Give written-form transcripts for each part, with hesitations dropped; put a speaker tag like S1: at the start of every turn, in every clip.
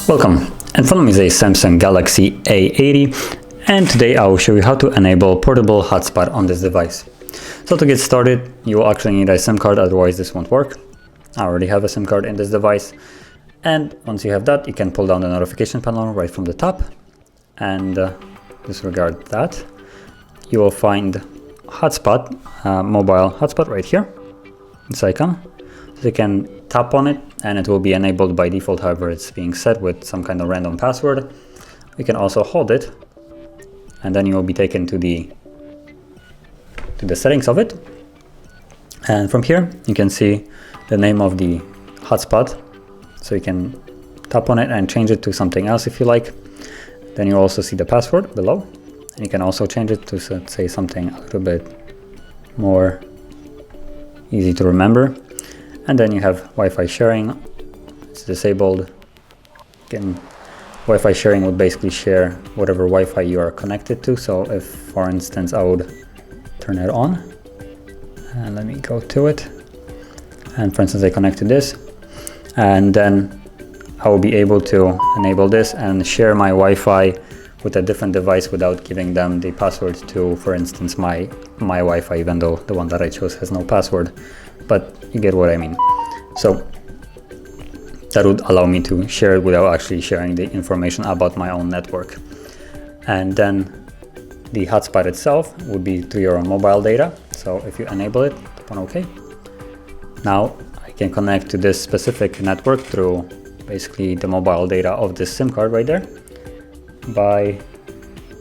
S1: Welcome, in front of me is a Samsung Galaxy A80, and today I will show you how to enable portable hotspot on this device. So to get started, you will actually need a SIM card, otherwise this won't work. I already have a SIM card in this device, and once you have that, you can pull down the notification panel right from the top, and disregard that. You will find hotspot, mobile hotspot right here, this icon. So you can tap on it and it will be enabled by default, however it's being set with some kind of random password. You can also hold it and then you will be taken to the settings of it, and from here you can see the name of the hotspot, so you can tap on it and change it to something else if you like. Then you also see the password below, and you can also change it to say something a little bit more easy to remember. And then you have Wi-Fi sharing, it's disabled. Again, Wi-Fi sharing would basically share whatever Wi-Fi you are connected to. So if, for instance, I would turn it on, and let me go to it. And for instance, I connect to this, and then I will be able to enable this and share my Wi-Fi with a different device without giving them the password to, for instance, my Wi-Fi, even though the one that I chose has no password. But you get what I mean. So that would allow me to share it without actually sharing the information about my own network. And then the hotspot itself would be to your mobile data. So if you enable it, tap on OK. Now I can connect to this specific network through basically the mobile data of this SIM card right there by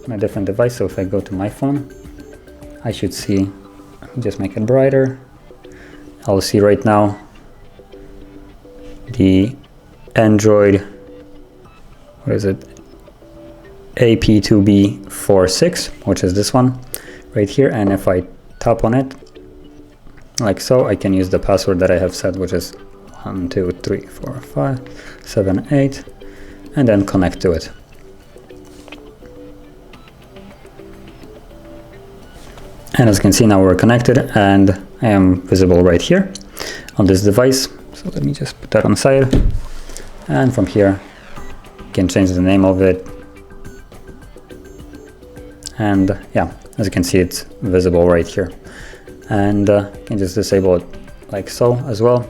S1: my different device. So if I go to my phone, I should see, just make it brighter. I'll see right now the Android, what is it, AP2B46, which is this one right here. And if I tap on it like so, I can use the password that I have set, which is 1, 2, 3, 4, 5, 7, 8, and then connect to it. And as you can see, now we're connected and I am visible right here on this device. So let me just put that on the side. And from here, you can change the name of it. And yeah, as you can see, it's visible right here. And you can just disable it like so as well.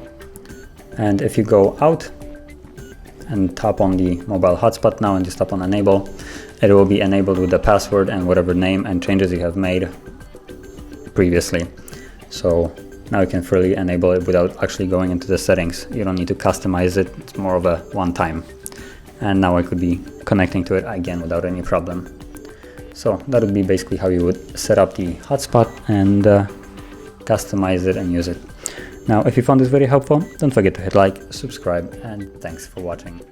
S1: And if you go out and tap on the mobile hotspot now and just tap on enable, it will be enabled with the password and whatever name and changes you have made previously. So now you can freely enable it without actually going into the settings. You don't need to customize it, it's more of a one-time. And now I could be connecting to it again without any problem. So that would be basically how you would set up the hotspot and customize it and use it. Now if you found this video helpful, don't forget to hit like, subscribe, and thanks for watching.